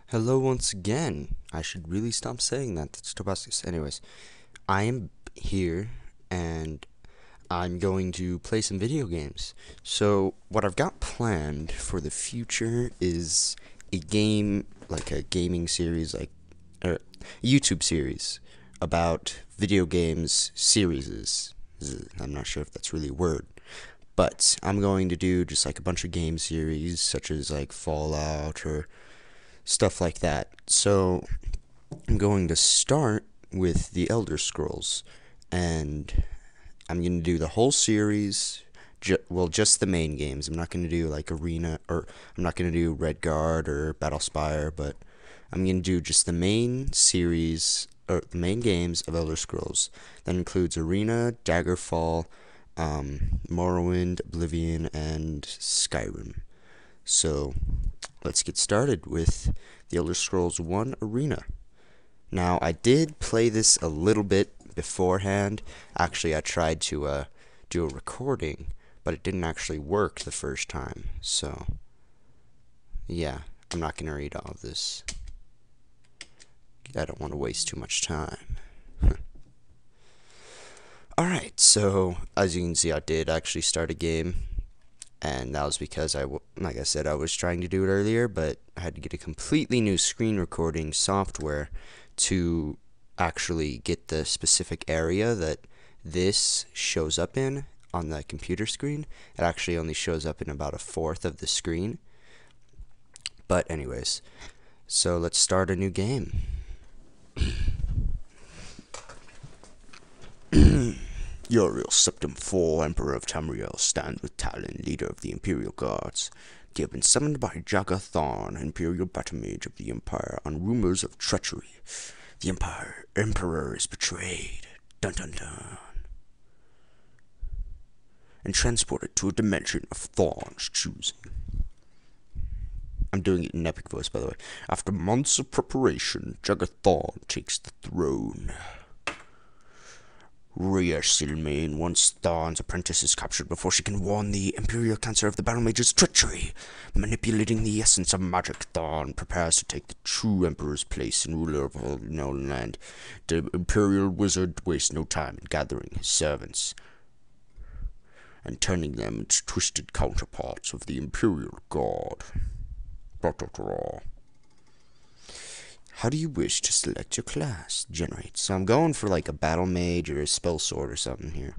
Hello once again. I should really stop saying that. That's Tobuscus. Anyways, I am here and I'm going to play some video games. So, what I've got planned for the future is a game, like a gaming series, a YouTube series about video games series. I'm not sure if that's really a word. But I'm going to do just like a bunch of game series, such as like Fallout or stuff like that. So I'm going to start with the Elder Scrolls, and I'm going to do the whole series. Just the main games. I'm not going to do like Arena, or I'm not going to do Redguard or Battlespire, but I'm going to do just the main series, or the main games of Elder Scrolls. That includes Arena, Daggerfall, Morrowind, Oblivion, and Skyrim. So let's get started with the Elder Scrolls 1 Arena. Now, I did play this a little bit beforehand. Actually, I tried to do a recording, but it didn't actually work the first time. So, yeah, I'm not going to read all of this. I don't want to waste too much time. Alright, so as you can see, I did actually start a game. And that was because like I said, I was trying to do it earlier, but I had to get a completely new screen recording software to actually get the specific area that this shows up in on the computer screen. It actually only shows up in about a fourth of the screen. But anyways, so let's start a new game. Uriel Septim IV, Emperor of Tamriel, stands with Talon, leader of the Imperial Guards. They have been summoned by Jaga Thorn, Imperial Battlemage of the Empire, on rumors of treachery. The Emperor is betrayed. Dun dun dun. And transported to a dimension of Thorn's choosing. I'm doing it in epic voice, by the way. After months of preparation, Jaga Thorn takes the throne. Rhea Silmain, once Thorn's apprentice, is captured before she can warn the Imperial Cancer of the Battlemage's treachery. Manipulating the essence of magic, Thorn prepares to take the true Emperor's place and ruler of all known land. The Imperial Wizard wastes no time in gathering his servants and turning them into twisted counterparts of the Imperial Guard. How do you wish to select your class? Generate. So I'm going for like a battle mage or a spell sword or something here.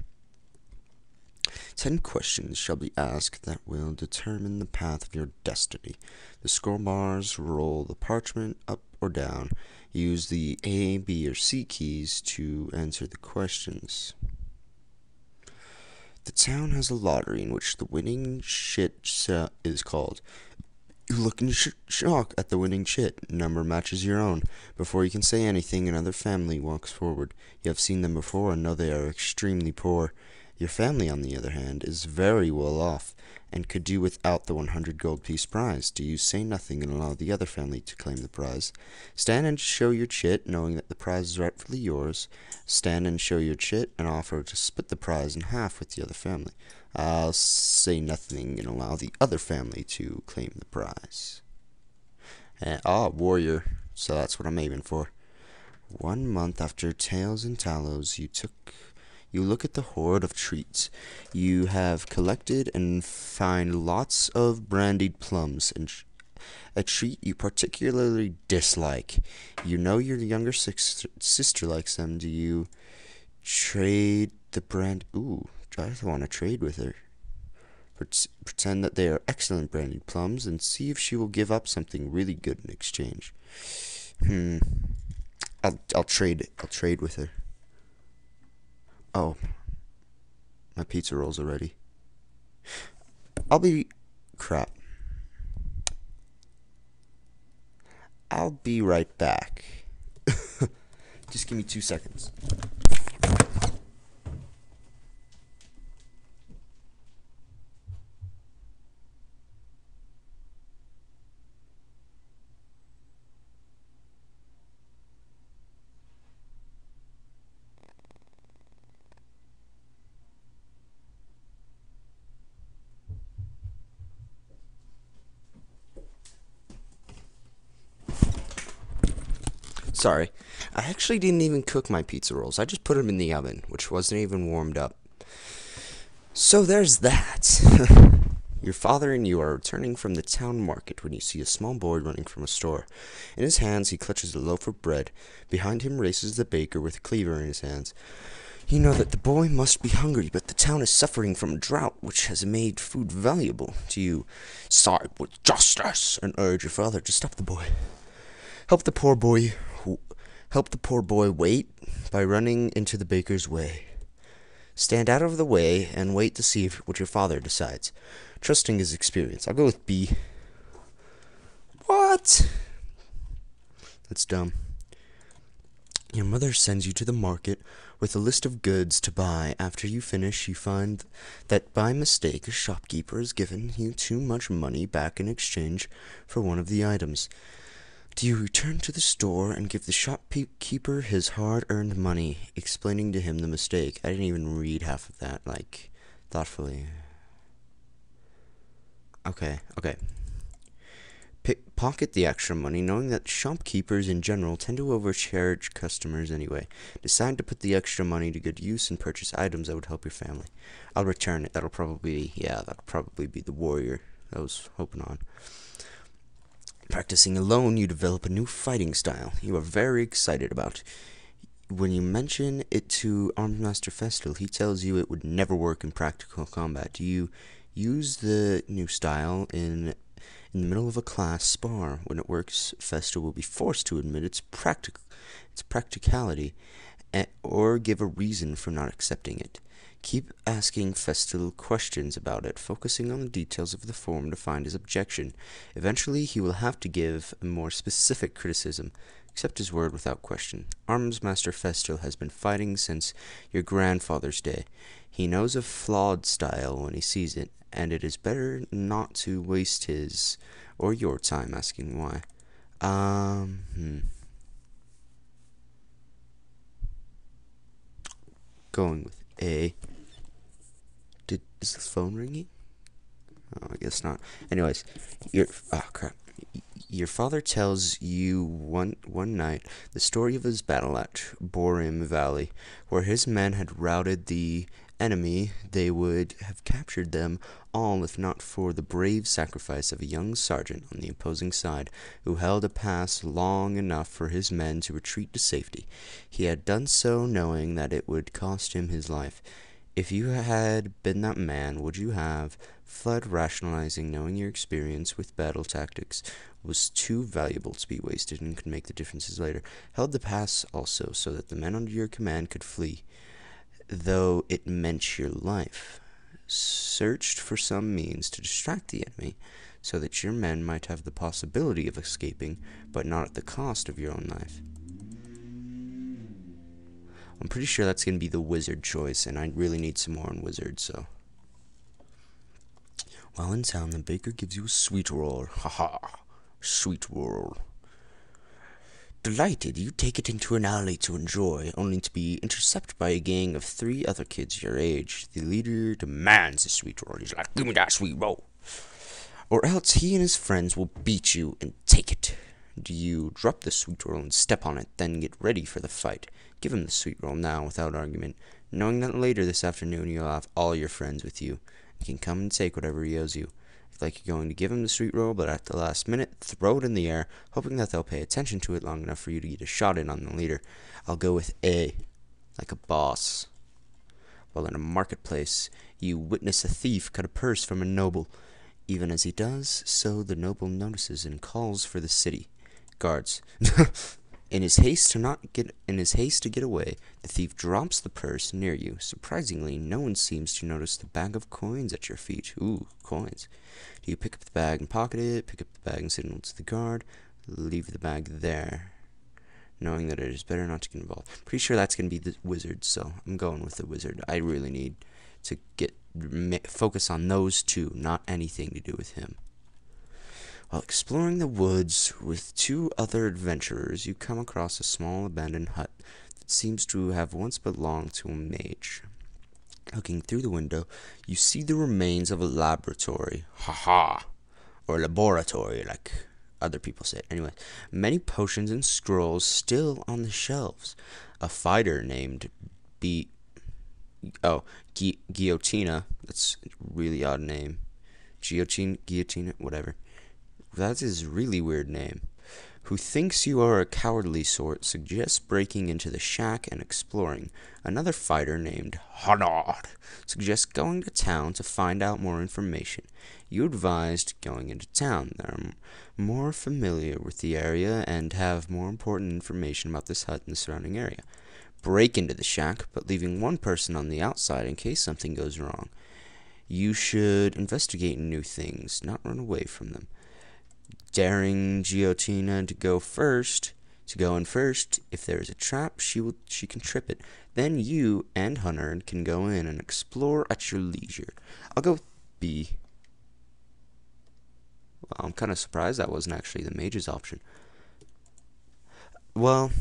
10 questions shall be asked that will determine the path of your destiny. The scroll bars roll the parchment up or down. Use the A, B, or C keys to answer the questions. The town has a lottery in which the winning shit is called. You look in shock at the winning chit. Number matches your own. Before you can say anything, another family walks forward. You have seen them before and know they are extremely poor. Your family, on the other hand, is very well off, and could do without the 100 gold piece prize. Do you say nothing and allow the other family to claim the prize? Stand and show your chit, knowing that the prize is rightfully yours. Stand and show your chit, and offer to split the prize in half with the other family. I'll say nothing and allow the other family to claim the prize. Warrior. So that's what I'm aiming for. 1 month after Tails and Talos, you look at the hoard of treats. You have collected and find lots of brandied plums and a treat you particularly dislike. You know your younger sister likes them. Do you trade the brand? Ooh, I want to trade with her. Pretend that they are excellent brandied plums and see if she will give up something really good in exchange. I'll trade. I'll trade with her. Oh, my pizza rolls are ready. I'll be crap. I'll be right back. Just give me 2 seconds. Sorry. I actually didn't even cook my pizza rolls. I just put them in the oven, which wasn't even warmed up. So there's that. Your father and you are returning from the town market when you see a small boy running from a store. In his hands he clutches a loaf of bread. Behind him races the baker with a cleaver in his hands. You know that the boy must be hungry, but the town is suffering from a drought which has made food valuable to you. Side with justice, and urge your father to stop the boy. Help the poor boy wait by running into the baker's way. Stand out of the way and wait to see what your father decides. Trusting his experience. I'll go with B. What? That's dumb. Your mother sends you to the market with a list of goods to buy. After you finish, you find that by mistake a shopkeeper has given you too much money back in exchange for one of the items. Do you return to the store and give the shopkeeper his hard-earned money, explaining to him the mistake? I didn't even read half of that, thoughtfully. Okay. Pocket the extra money, knowing that shopkeepers in general tend to overcharge customers anyway. Decide to put the extra money to good use and purchase items that would help your family. I'll return it. That'll probably be the warrior I was hoping on. Practicing alone, you develop a new fighting style you are very excited about. When you mention it to Armsmaster Festal, he tells you it would never work in practical combat. Do you use the new style in the middle of a class spar? When it works, Festal will be forced to admit its practicality, or give a reason for not accepting it. Keep asking Festal questions about it, focusing on the details of the form to find his objection. Eventually, he will have to give a more specific criticism. Accept his word without question. Armsmaster Festal has been fighting since your grandfather's day. He knows a flawed style when he sees it, and it is better not to waste his or your time asking why. Going with A. Is the phone ringing? Oh, I guess not. Anyways, your father tells you one night the story of his battle at Borim Valley, where his men had routed the enemy. They would have captured them all if not for the brave sacrifice of a young sergeant on the opposing side, who held a pass long enough for his men to retreat to safety. He had done so knowing that it would cost him his life. If you had been that man, would you have fled, rationalizing, knowing your experience with battle tactics was too valuable to be wasted and could make the differences later? Held the pass also so that the men under your command could flee, though it meant your life. Searched for some means to distract the enemy, so that your men might have the possibility of escaping, but not at the cost of your own life. I'm pretty sure that's going to be the wizard choice, and I really need some more on wizard, so. While in town, the baker gives you a sweet roll. Haha, sweet roll. Delighted, you take it into an alley to enjoy, only to be intercepted by a gang of 3 other kids your age. The leader demands a sweet roll. He's like, give me that sweet roll, or else he and his friends will beat you and take it. Do you drop the sweet roll and step on it, then get ready for the fight? Give him the sweet roll now without argument, knowing that later this afternoon you'll have all your friends with you and can come and take whatever he owes you. Like you're going to give him the sweet roll, but at the last minute, throw it in the air, hoping that they'll pay attention to it long enough for you to get a shot in on the leader. I'll go with A, like a boss. While in a marketplace, you witness a thief cut a purse from a noble. Even as he does so, the noble notices and calls for the city guards. In his haste to get away, the thief drops the purse near you. Surprisingly, no one seems to notice the bag of coins at your feet. Ooh, coins. Do you pick up the bag and pocket it, pick up the bag and signal to the guard, leave the bag there, knowing that it is better not to get involved? Pretty sure that's going to be the wizard, so I'm going with the wizard. I really need to focus on those 2, not anything to do with him. While exploring the woods with 2 other adventurers, you come across a small abandoned hut that seems to have once belonged to a mage. Looking through the window, you see the remains of a laboratory. Haha! Or laboratory, like other people say it. Anyway, many potions and scrolls still on the shelves. A fighter named B. Oh, Guillotina. That's a really odd name. Guillotina, whatever. That's his really weird name. Who thinks you are a cowardly sort, suggests breaking into the shack and exploring. Another fighter named Honard suggests going to town to find out more information. You advised going into town. They're more familiar with the area and have more important information about this hut and the surrounding area. Break into the shack, but leaving one person on the outside in case something goes wrong. You should investigate new things, not run away from them. Daring Guillotina to go in first. If there is a trap, she can trip it. Then you and Hunter can go in and explore at your leisure. I'll go with B. Well, I'm kind of surprised that wasn't actually the mage's option. Well,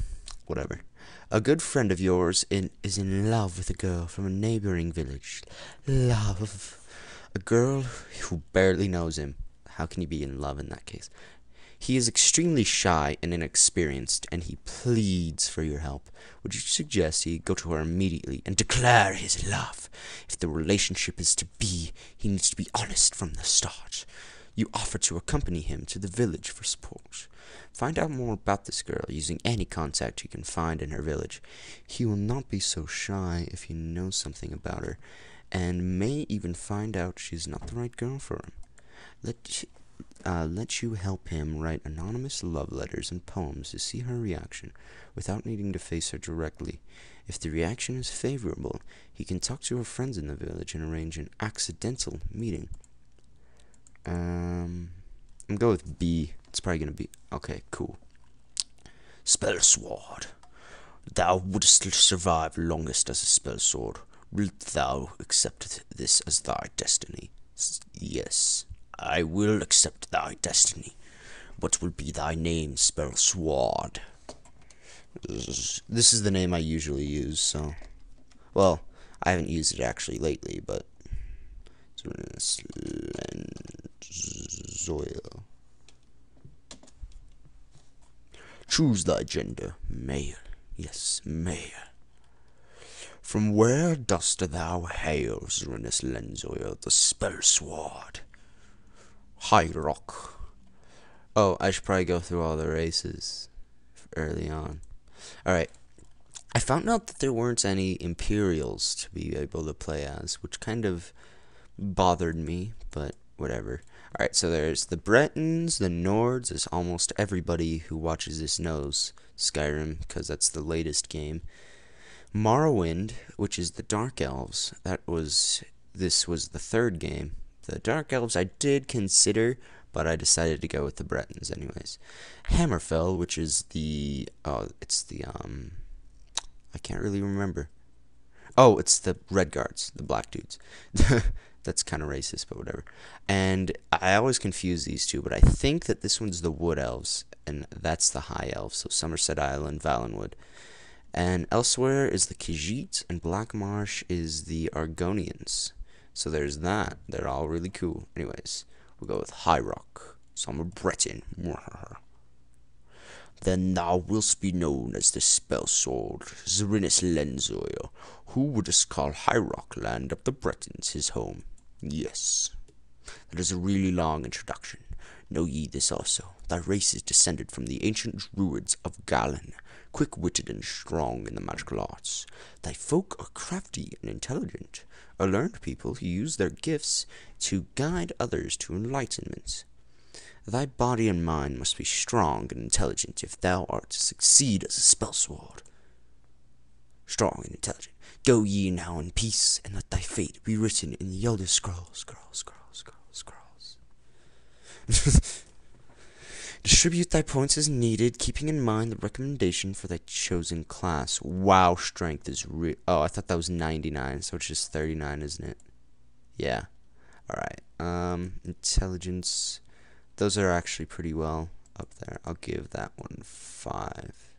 whatever. A good friend of yours is in love with a girl from a neighboring village. Love. A girl who barely knows him. How can he be in love in that case? He is extremely shy and inexperienced, and he pleads for your help. Would you suggest he go to her immediately and declare his love? If the relationship is to be, he needs to be honest from the start. You offer to accompany him to the village for support. Find out more about this girl using any contact you can find in her village. He will not be so shy if he knows something about her, and may even find out she's not the right girl for him. Let you help him write anonymous love letters and poems to see her reaction, without needing to face her directly. If the reaction is favorable, he can talk to her friends in the village and arrange an accidental meeting. I'm go with B. It's probably gonna be okay. Cool. Spell sword. Thou wouldst survive longest as a spell sword. Wilt thou accept this as thy destiny? Yes, I will accept thy destiny. What will be thy name, Spell Sword? This is the name I usually use, so... Well, I haven't used it actually lately, but... Zoil. Choose thy gender. Male. Yes, male. From where dost thou hail, Zrinus Lenzoil, the Spell Sword? High Rock. Oh, I should probably go through all the races early on. Alright. I found out that there weren't any Imperials to be able to play as, which kind of bothered me, but whatever. Alright, so there's the Bretons, the Nords, as almost everybody who watches this knows Skyrim, because that's the latest game. Morrowind, which is the Dark Elves. This was the third game. The Dark Elves I did consider, but I decided to go with the Bretons anyways. Hammerfell, which is I can't really remember. Oh, it's the Red Guards, the black dudes. That's kind of racist, but whatever. And I always confuse these two, but I think that this one's the Wood Elves, and that's the High Elves, so Somerset Island, Valenwood. And elsewhere is the Khajiit, and Black Marsh is the Argonians. So there's that. They're all really cool. Anyways, we'll go with High Rock. So I'm a Breton. Then thou wilt be known as the Spell Sword, Zrinus Lenzoil, who wouldst call High Rock, land of the Bretons, his home. Yes. That is a really long introduction. Know ye this also, thy race is descended from the ancient druids of Galan, quick-witted and strong in the magical arts. Thy folk are crafty and intelligent, a learned people who use their gifts to guide others to enlightenment. Thy body and mind must be strong and intelligent if thou art to succeed as a spell sword. Strong and intelligent. Go ye now in peace, and let thy fate be written in the Elder Scrolls. Distribute thy points as needed, keeping in mind the recommendation for thy chosen class. Wow, strength is oh, I thought that was 99, so it's just 39, isn't it? Yeah. Alright. Intelligence. Those are actually pretty well up there. I'll give that one 5.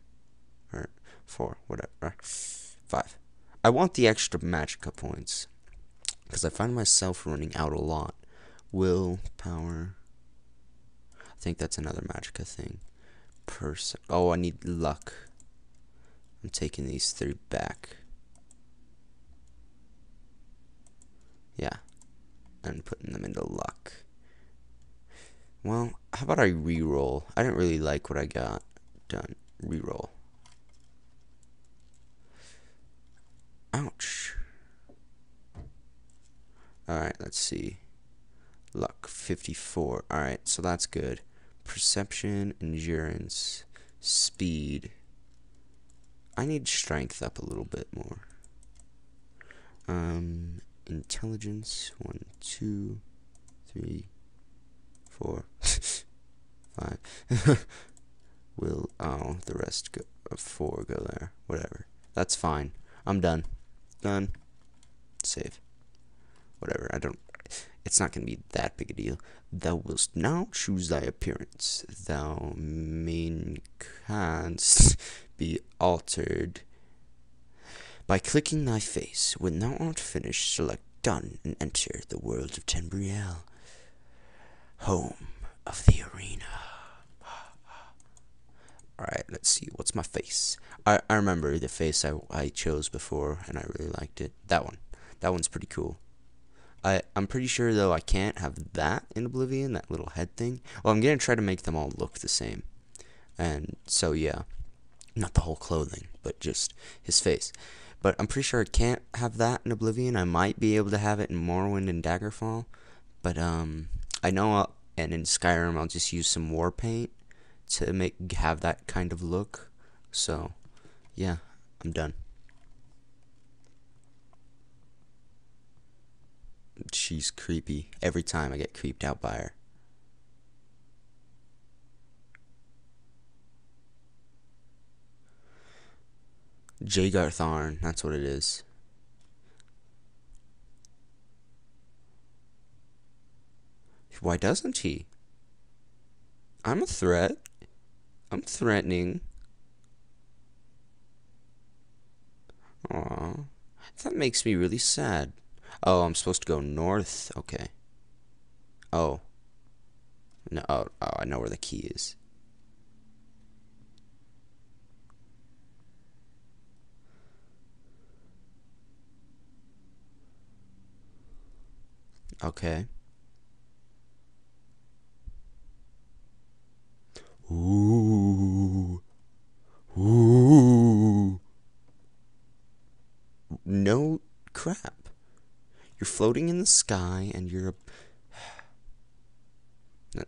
Or 4, whatever. 5. I want the extra Magicka points, because I find myself running out a lot. Willpower. I think that's another Magicka thing. Oh, I need luck. I'm taking these 3 back. Yeah, and putting them into luck. Well, how about I re-roll? I didn't really like what I got done. Re-roll. Ouch. Alright, let's see. Luck, 54. Alright, so that's good. Perception, endurance, speed. I need strength up a little bit more. Intelligence, 1, 2, 3, 4, 5. Will, oh, the rest go, 4 go there. Whatever. That's fine. I'm done. Done. Save. Whatever. It's not going to be that big a deal. Thou wilt now choose thy appearance. Thou mean canst be altered by clicking thy face. When thou art finished, select done and enter the world of Tembriel, home of the arena. Alright, let's see. What's my face? I remember the face I chose before, and I really liked it. That one. That one's pretty cool. I'm pretty sure, though, I can't have that in Oblivion, that little head thing. Well, I'm going to try to make them all look the same. And so, yeah. Not the whole clothing, but just his face. But I'm pretty sure I can't have that in Oblivion. I might be able to have it in Morrowind and Daggerfall. But, I know, and in Skyrim, I'll just use some war paint to have that kind of look. So, yeah, I'm done. She's creepy. Every time I get creeped out by her. Jagarth Arn, that's what it is. Why doesn't he? I'm a threat. I'm threatening. Aww. That makes me really sad. Oh, I'm supposed to go north. Okay. Oh. No, oh, I know where the key is. Okay. Ooh. Ooh. No crap. You're floating in the sky and you're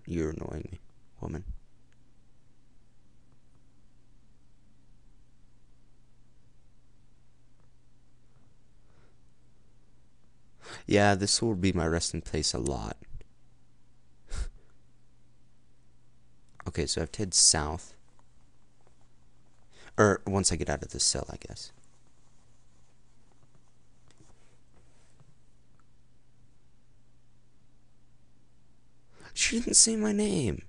you're annoying me, woman. Yeah, this will be my resting place a lot. Okay, so I have to head south. Or once I get out of this cell, I guess. She didn't say my name.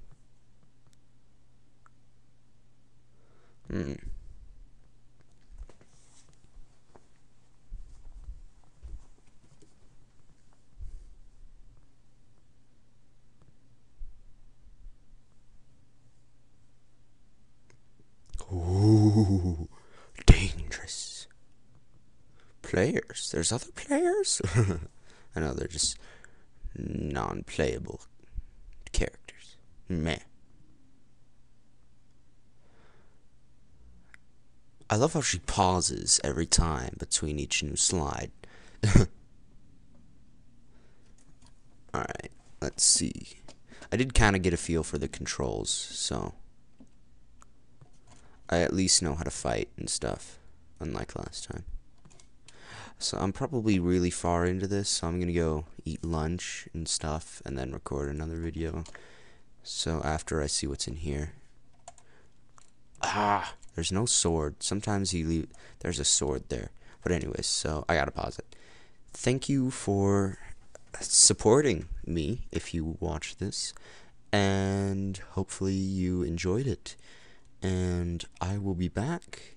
Ooh, dangerous. Players? There's other players? I know, they're just non-playable characters. Meh. I love how she pauses every time between each new slide. Alright, let's see. I did kind of get a feel for the controls, so I at least know how to fight and stuff, unlike last time. So I'm probably really far into this, so I'm gonna go eat lunch and stuff, and then record another video. So after I see what's in here. Ah, there's no sword. Sometimes there's a sword there. But anyways, so I gotta pause it. Thank you for supporting me if you watch this, and hopefully you enjoyed it. And I will be back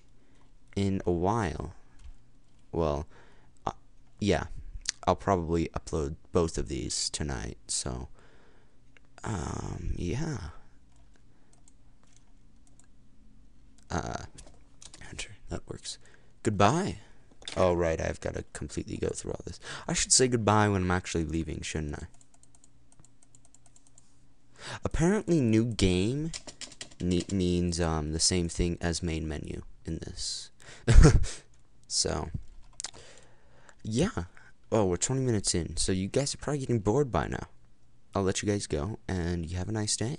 in a while. Well, yeah, I'll probably upload both of these tonight. So, yeah. Enter. That works. Goodbye. Oh, right, I've got to completely go through all this. I should say goodbye when I'm actually leaving, shouldn't I? Apparently, new game means the same thing as main menu in this. So, yeah. Oh, we're 20 minutes in, so you guys are probably getting bored by now. I'll let you guys go, and you have a nice day.